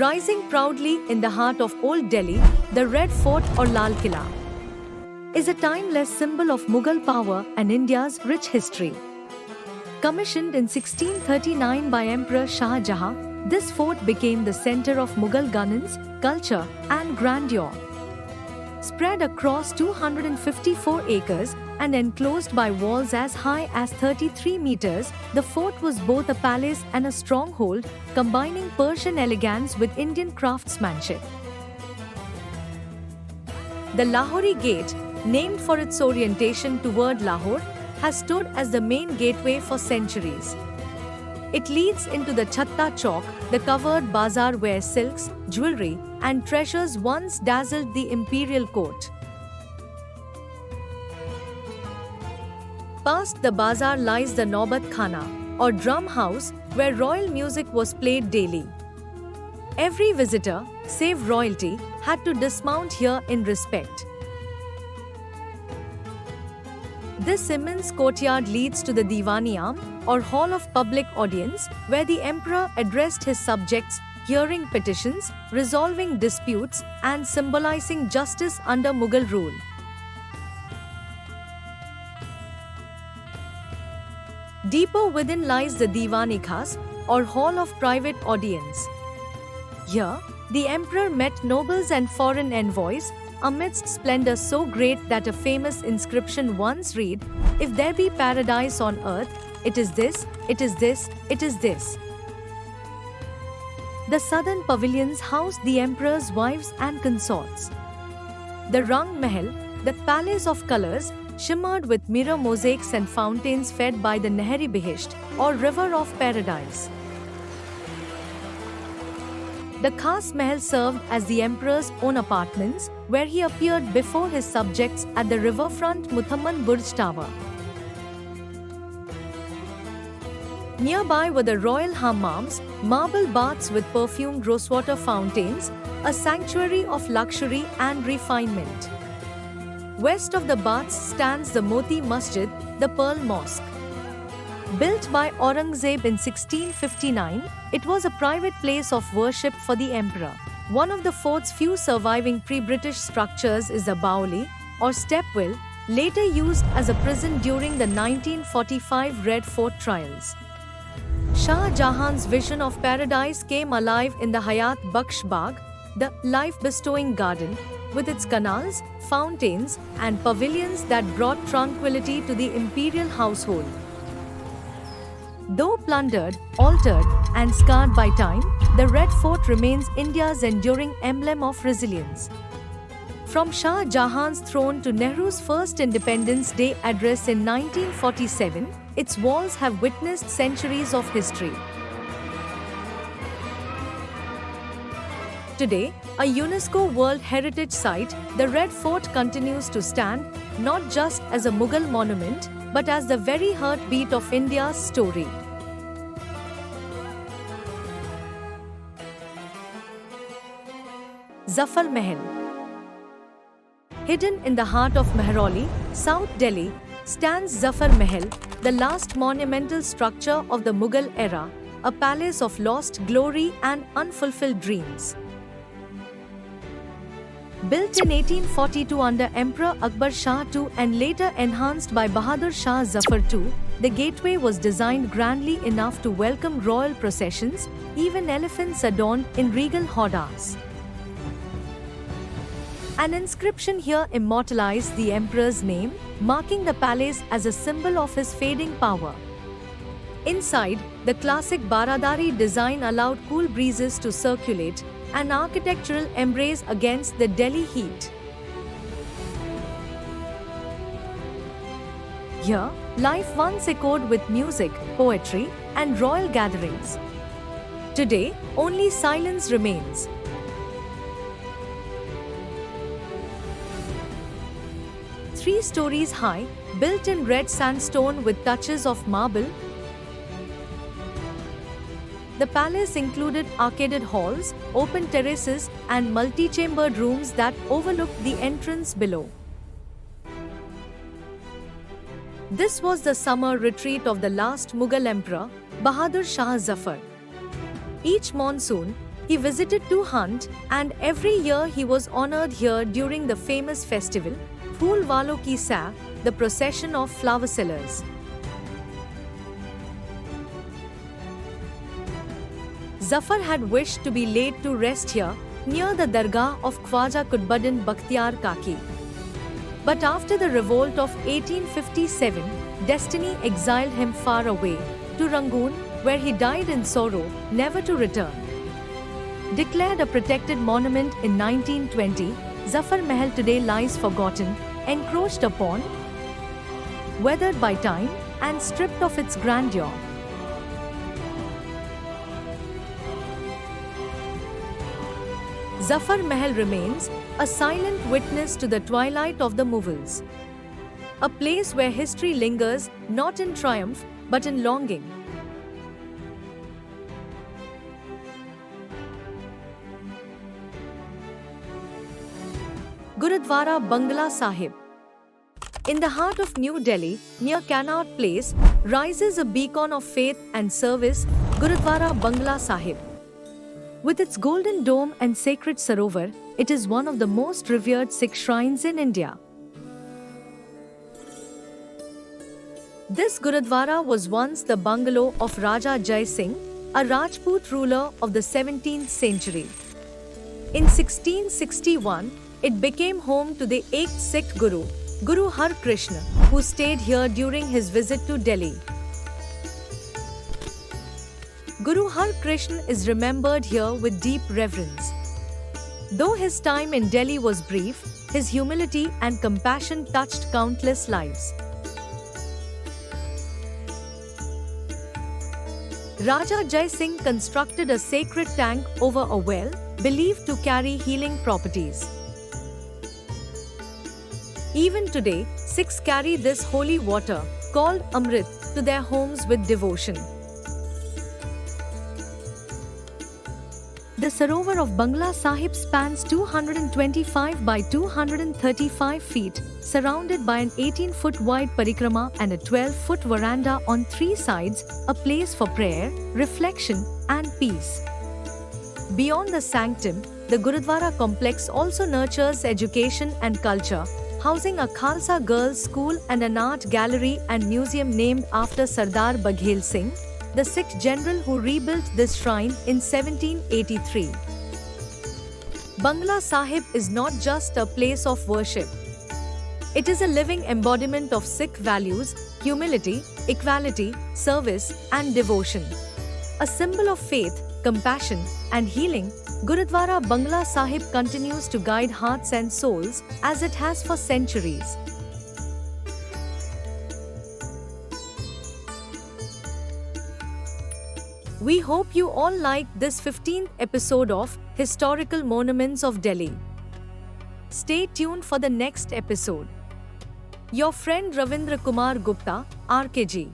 Rising proudly in the heart of Old Delhi, the Red Fort or Lal Killa is a timeless symbol of Mughal power and India's rich history. Commissioned in 1639 by Emperor Shah Jahan, this fort became the center of Mughal governance, culture, and grandeur. Spread across 254 acres and enclosed by walls as high as 33 meters, the fort was both a palace and a stronghold, combining Persian elegance with Indian craftsmanship. The Lahori Gate, named for its orientation toward Lahore, has stood as the main gateway for centuries. It leads into the Chatta Chowk, the covered bazaar where silks, jewelry, and treasures once dazzled the imperial court. Past the bazaar lies the Naubat Khana, or drum house, where royal music was played daily. Every visitor, save royalty, had to dismount here in respect. This immense courtyard leads to the Diwani-am, or Hall of Public Audience, where the emperor addressed his subjects, hearing petitions, resolving disputes, and symbolizing justice under Mughal rule. Deeper within lies the Diwani Khas, or Hall of Private Audience. Here, the emperor met nobles and foreign envoys, amidst splendor so great that a famous inscription once read, "If there be paradise on earth, it is this, it is this, it is this." The southern pavilions housed the emperor's wives and consorts. The Rang Mahal, the palace of colors, shimmered with mirror mosaics and fountains fed by the Nehri Bihisht, or river of paradise. The Khas Mahal served as the emperor's own apartments, where he appeared before his subjects at the riverfront Muthamman Burj Tower. Nearby were the royal hammams, marble baths with perfumed rosewater fountains, a sanctuary of luxury and refinement. West of the baths stands the Moti Masjid, the Pearl Mosque. Built by Aurangzeb in 1659, it was a private place of worship for the emperor. One of the fort's few surviving pre-British structures is the Baoli, or stepwell, later used as a prison during the 1945 Red Fort trials. Shah Jahan's vision of paradise came alive in the Hayat Bakhsh Bagh, the life-bestowing garden, with its canals, fountains, and pavilions that brought tranquility to the imperial household. Though plundered, altered, and scarred by time, the Red Fort remains India's enduring emblem of resilience. From Shah Jahan's throne to Nehru's first Independence Day address in 1947, its walls have witnessed centuries of history. Today, a UNESCO World Heritage Site, the Red Fort continues to stand, not just as a Mughal monument, but as the very heartbeat of India's story. Zafar Mahal. Hidden in the heart of Mehrauli, South Delhi, stands Zafar Mahal, the last monumental structure of the Mughal era, a palace of lost glory and unfulfilled dreams. Built in 1842 under Emperor Akbar Shah II and later enhanced by Bahadur Shah Zafar II, the gateway was designed grandly enough to welcome royal processions, even elephants adorned in regal hoddas. An inscription here immortalized the emperor's name, marking the palace as a symbol of his fading power. Inside, the classic Baradari design allowed cool breezes to circulate, an architectural embrace against the Delhi heat. Here, life once echoed with music, poetry, and royal gatherings. Today, only silence remains. Three stories high, built in red sandstone with touches of marble, the palace included arcaded halls, open terraces, and multi-chambered rooms that overlooked the entrance below. This was the summer retreat of the last Mughal emperor, Bahadur Shah Zafar. Each monsoon, He visited to hunt, and every year he was honored here during the famous festival, Phool Walon Ki Sair, the procession of flower sellers. Zafar had wished to be laid to rest here, near the Dargah of Khwaja Qutbuddin Bakhtiar Kaki. But after the revolt of 1857, destiny exiled him far away, to Rangoon, where he died in sorrow, never to return. Declared a protected monument in 1920, Zafar Mahal today lies forgotten, encroached upon, weathered by time, and stripped of its grandeur. Zafar Mahal remains a silent witness to the twilight of the Mughals. A place where history lingers, not in triumph, but in longing. Gurudwara Bangla Sahib. In the heart of New Delhi, near Connaught Place, rises a beacon of faith and service, Gurudwara Bangla Sahib. With its golden dome and sacred sarovar, it is one of the most revered Sikh shrines in India. This Gurudwara was once the bungalow of Raja Jai Singh, a Rajput ruler of the 17th century. In 1661, it became home to the 8th Sikh Guru, Guru Har Krishna, who stayed here during his visit to Delhi. Guru Har Krishna is remembered here with deep reverence. Though his time in Delhi was brief, his humility and compassion touched countless lives. Raja Jai Singh constructed a sacred tank over a well, believed to carry healing properties. Even today, Sikhs carry this holy water, called Amrit, to their homes with devotion. The Sarovar of Bangla Sahib spans 225 by 235 feet, surrounded by an 18-foot wide parikrama and a 12-foot veranda on 3 sides, a place for prayer, reflection, and peace. Beyond the sanctum, the Gurudwara complex also nurtures education and culture, housing a Khalsa girls' school and an art gallery and museum named after Sardar Baghel Singh, the Sikh general who rebuilt this shrine in 1783. Bangla Sahib is not just a place of worship. It is a living embodiment of Sikh values, humility, equality, service, and devotion. A symbol of faith, compassion, and healing, Gurudwara Bangla Sahib continues to guide hearts and souls, as it has for centuries. We hope you all liked this 15th episode of Historical Monuments of Delhi. Stay tuned for the next episode. Your friend Ravindra Kumar Gupta, RKG.